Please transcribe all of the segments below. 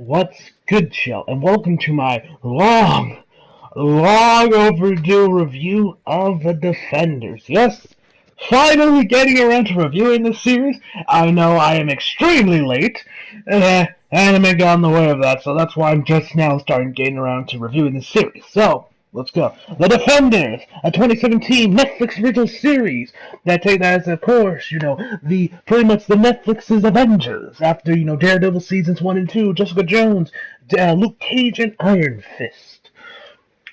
What's good, Chill? And welcome to my long overdue review of The Defenders. Yes, finally getting around to reviewing this series. I know I am extremely late, and anime got in the way of that, so that's why I'm just now starting getting around to reviewing this series. So, let's go. The Defenders, a 2017 Netflix original series that takes as, of course, the pretty much the Netflix's Avengers after, Daredevil seasons 1 and 2, Jessica Jones, Luke Cage, and Iron Fist.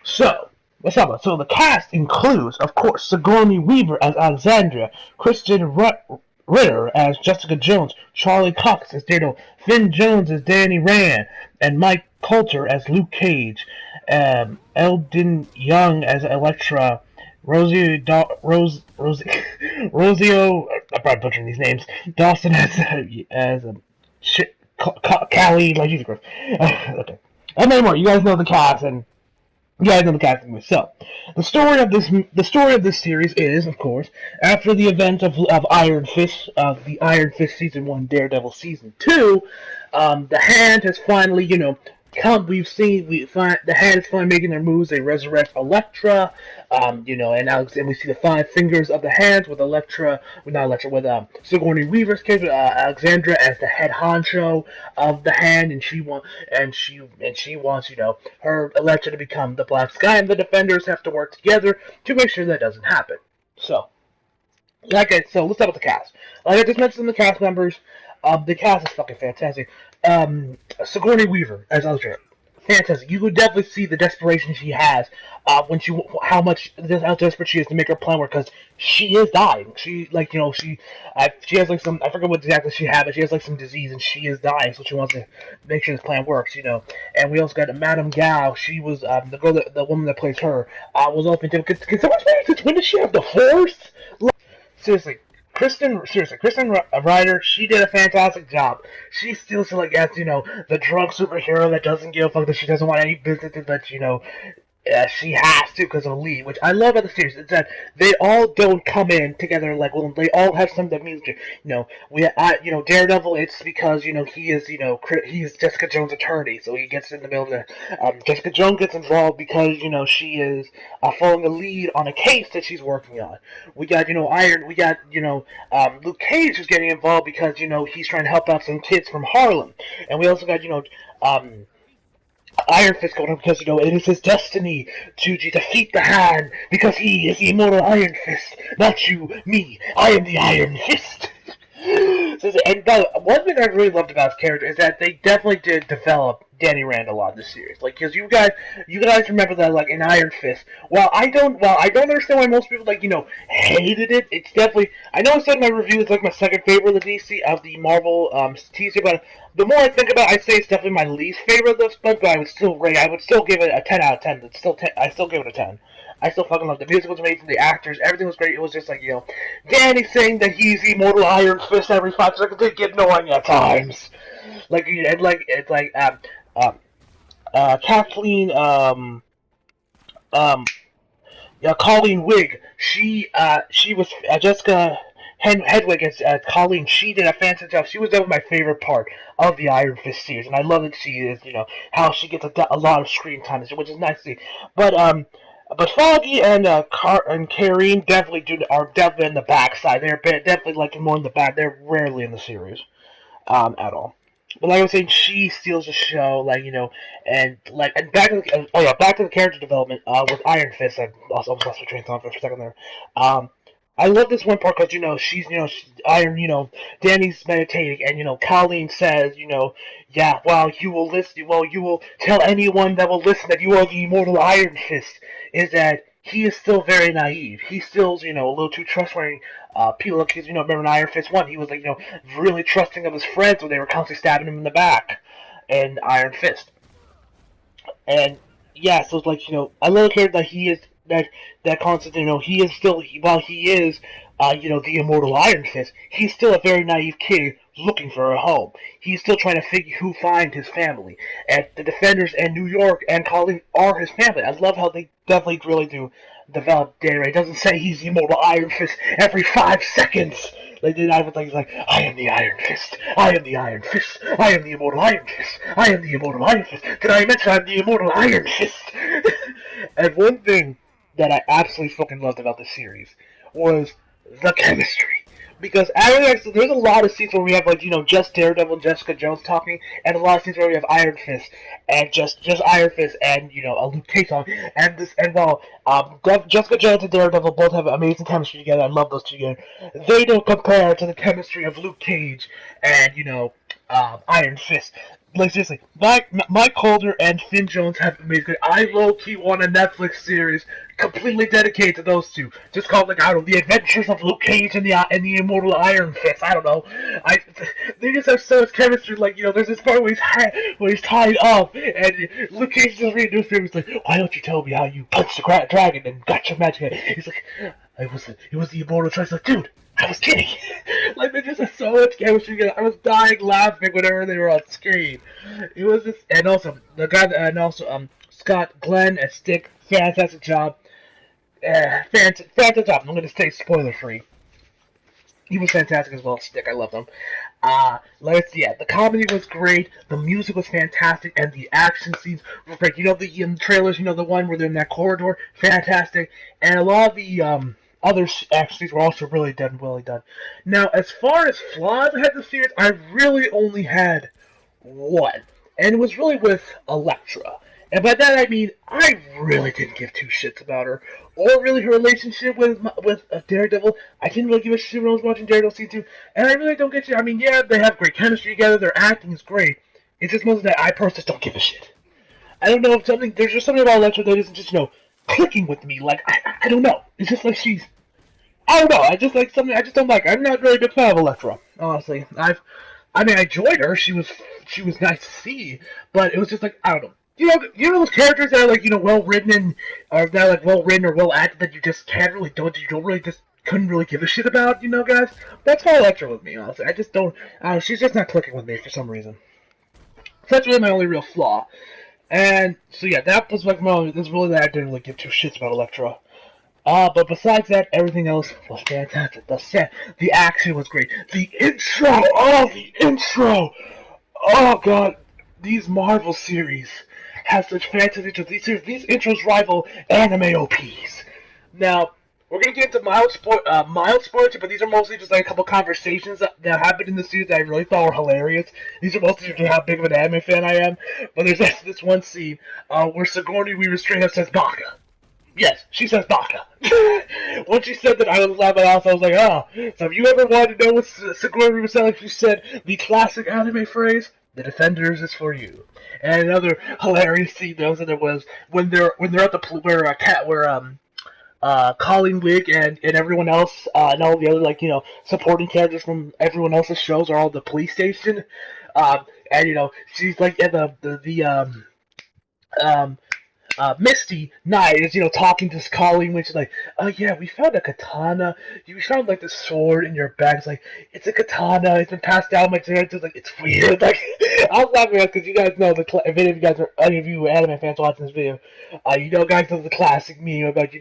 So, let's talk about it. So the cast includes, of course, Sigourney Weaver as Alexandria, Kristen Ritter as Jessica Jones, Charlie Cox as Daredevil, Finn Jones as Danny Rand, and Mike Coulter as Luke Cage, Eldon Young as Elektra, Rosio, I'm probably butchering these names, Dawson as Callie, like Jesus Christ. Okay. And many more. You guys know the cast, and you guys know the casting. So, the story of this series is, of course, after the event of Iron Fist, the Iron Fist season 1, Daredevil season 2, the Hand has finally, the Hand is finally making their moves. They resurrect Elektra, and we see the 5 fingers of the Hand with Sigourney Weaver's character, Alexandra, as the head honcho of the Hand, and she wants, her Elektra to become the Black Sky, and the Defenders have to work together to make sure that doesn't happen. So let's talk about the cast. Like I just mentioned, the cast members. The cast is fucking fantastic. Sigourney Weaver as Elektra, fantastic. You could definitely see the desperation she has how desperate she is to make her plan work, because she is dying. She has like some, I forget what exactly she had, but she has like some disease and she is dying, so she wants to make sure this plan works. And we also got Madame Gao. She was the woman that plays her was open to. Can someone explain this? When does she have the Force? Seriously. Kristen Ritter, she did a fantastic job. She's still the drunk superhero that doesn't give a fuck, that she doesn't want any business, but she has to because of Lee, which I love about the series. Is that they all don't come in together they all have something that means Daredevil. It's because he is Jessica Jones' attorney, so he gets in the middle of the. Jessica Jones gets involved because she is following a lead on a case that she's working on. We got Luke Cage is getting involved because he's trying to help out some kids from Harlem, and we also got Iron Fist going up because, it is his destiny to defeat the Hand, because he is the immortal Iron Fist, not you, me. I am the Iron Fist. And one thing I really loved about his character is that they definitely did develop Danny Rand a lot in this series. Because you guys remember that, in Iron Fist. While I don't understand why most people hated it. It's definitely, I know I said in my review it's my second favorite of the Marvel TV, but the more I think about it, I say it's definitely my least favorite of this. But I would still give it a 10 out of 10. I still give it a 10. I still fucking love the music. Was amazing, the actors, everything was great. It was just Danny saying that he's the immortal Iron Fist every 5 seconds. It get annoying at times. Kathleen, Colleen Wigg. She was Jessica Hedwig as Colleen. She did a fantastic job. She was definitely my favorite part of the Iron Fist series, and I love that she is, how she gets a lot of screen time, which is nice to see. But Foggy and Karine are definitely in the backside. They're definitely more in the back. They're rarely in the series, at all. But like I was saying, she steals the show, and back to the character development with Iron Fist. I also lost my train of thought for a second there. I love this one part because she's Danny's meditating, and Colleen says, you will tell anyone that will listen that you are the immortal Iron Fist. Is that he is still very naive. He's still a little too trustworthy. People, because remember in Iron Fist 1, he was really trusting of his friends when they were constantly stabbing him in the back, in Iron Fist. And yeah, so it's I love the character that he is. That concept, he is still, while he is, the immortal Iron Fist, he's still a very naive kid looking for a home. He's still trying to find his family. And the Defenders and New York and Colleen are his family. I love how they definitely really do develop Danny Rand. It doesn't say he's the immortal Iron Fist every 5 seconds. Like then I was like, I am the Iron Fist. I am the Iron Fist. I am the immortal Iron Fist. I am the immortal Iron Fist. Did I mention I'm the immortal Iron Fist? And one thing that I absolutely fucking loved about the series was the chemistry. Because actually, there's a lot of scenes where we have just Daredevil and Jessica Jones talking, and a lot of scenes where we have Iron Fist and just Iron Fist and a Luke Cage talking. And while Jessica Jones and Daredevil both have amazing chemistry together, I love those two together. They don't compare to the chemistry of Luke Cage and Iron Fist. Like seriously, Mike Holder and Finn Jones have amazing. I low-key want a Netflix series completely dedicated to those two, just called The Adventures of Luke Cage and the Immortal Iron Fist. I don't know. They just have so much chemistry. There's this part where he's tied up, and Luke Cage just reading newspapers like, "Why don't you tell me how you punched the dragon and got your magic?" He's like, "It was the Immortal Choice." Like, dude, I was kidding. They just had so much chemistry together. I was dying laughing whenever they were on screen. It was just, and also the guy, and also Scott Glenn as Stick, fantastic job. Fantastic job. I'm gonna stay spoiler free. He was fantastic as well, Stick. I loved him. The comedy was great, the music was fantastic, and the action scenes were great. The trailers, the one where they're in that corridor, fantastic, and a lot of the other action scenes were also really done. Now, as far as flaws I had the series, I really only had one, and it was really with Elektra. And by that I mean I really didn't give two shits about her, or really her relationship with Daredevil. I didn't really give a shit when I was watching Daredevil season 2, and I really don't get you. I mean, yeah, they have great chemistry together. Their acting is great. It's just mostly that I personally just don't give a shit. I don't know if there's just something about Elektra that isn't just clicking with me. I don't know. It's just like I don't know. I just like something I just don't like. I'm not really a big fan of Elektra, honestly. I enjoyed her. She was nice to see, but it was just like I don't know. You know those characters that are well written or well acted that you just you don't really just couldn't really give a shit about, guys. That's how Elektra with me, honestly. I just don't. She's just not clicking with me for some reason. So that's really my only real flaw. And so yeah, that was that's really that I didn't really give two shits about Elektra. But besides that, everything else was fantastic. The action was great. The intro! Oh god, these Marvel series have such fantastic intros. These intros rival anime OPs. Now, we're gonna get into mild spoilers, but these are mostly just a couple conversations that happened in the series that I really thought were hilarious. These are mostly just how big of an anime fan I am. But there's this one scene where Sigourney Weaver straight up says Baka. Yes, she says Baka. When she said that, I was laughing out. I was like, oh. So if you ever wanted to know what Sigourney Weaver said, like she said the classic anime phrase, "The Defenders is for you." And another hilarious scene though that there was when they're at the Colleen Wig and everyone else and all the other supporting characters from everyone else's shows are all at the police station. And she's like at Misty Knight is, talking to Colleen, which is like, "Oh yeah, we found a katana. We found the sword in your bag." It's like, "It's a katana. It's been passed down my generations." Like, it's weird. I was laughing at because you guys know if any of you anime fans watching this video, guys know the classic meme about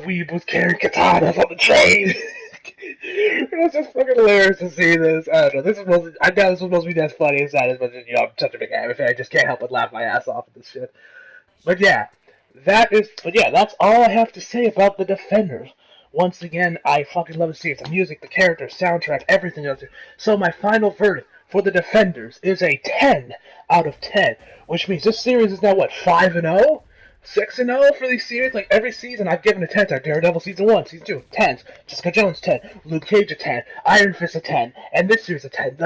Weebles carrying katanas on the train. It was just fucking hilarious to see this. I don't know. I doubt this was supposed to be as funny as that is, but I'm such a big anime fan. I just can't help but laugh my ass off at this shit. But yeah, that's all I have to say about the Defenders. Once again, I fucking love the series. The music, the characters, soundtrack, everything else. So my final verdict for the Defenders is a 10 out of 10, which means this series is now, 5-0? 6-0 for these series? Every season I've given a 10 to Daredevil Season 1, Season 2, 10s. Jessica Jones, 10. Luke Cage, a 10. Iron Fist, a 10. And this series, a 10.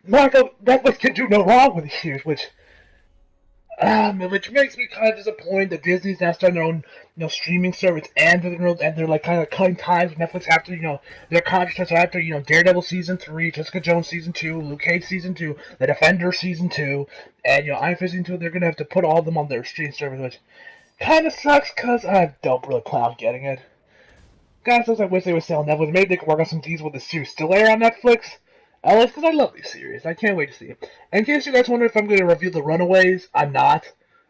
Netflix can do no wrong with these series, which makes me kind of disappointed that Disney's now starting their own, streaming service and they're kind of cutting ties with Netflix after, their contracts after, Daredevil Season 3, Jessica Jones Season 2, Luke Cage Season 2, The Defender Season 2, and, Iron Fist Season 2, they're going to have to put all of them on their streaming service, which kind of sucks because I don't really plan on getting it. Guys, I wish they were selling Netflix. Maybe they could work on some deals with the series still air on Netflix. Because I love these series. I can't wait to see it. In case you guys wonder if I'm going to review The Runaways, I'm not.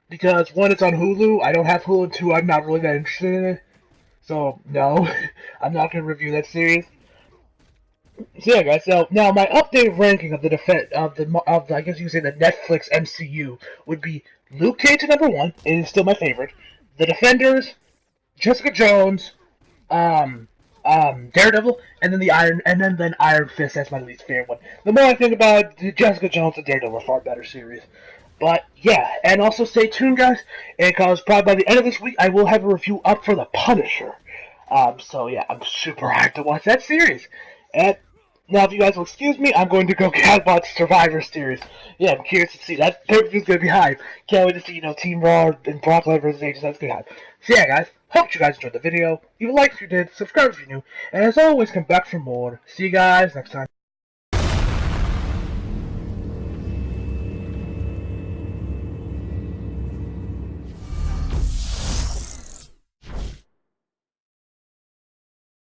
Because, one, it's on Hulu. I don't have Hulu, and two, I'm not really that interested in it. So, no. I'm not going to review that series. So yeah, guys. So now my updated ranking of the I guess you could say the Netflix MCU would be Luke Cage at number one. It is still my favorite. The Defenders, Jessica Jones, um, Daredevil, and then then Iron Fist. That's my least favorite one. The more I think about it, Jessica Jones and Daredevil are far better series. But yeah, and also stay tuned, guys, because probably by the end of this week I will have a review up for The Punisher. So yeah, I'm super hyped to watch that series. And now, if you guys will excuse me, I'm going to go catbot Survivor Series. Yeah, I'm curious to see that. Pay-per-view's gonna be hype. Can't wait to see Team Raw and Brock Lesnar versus AJ. That's gonna be hype. So yeah, guys, hope you guys enjoyed the video. Leave a like if you did, subscribe if you're new, and as always, come back for more. See you guys next time.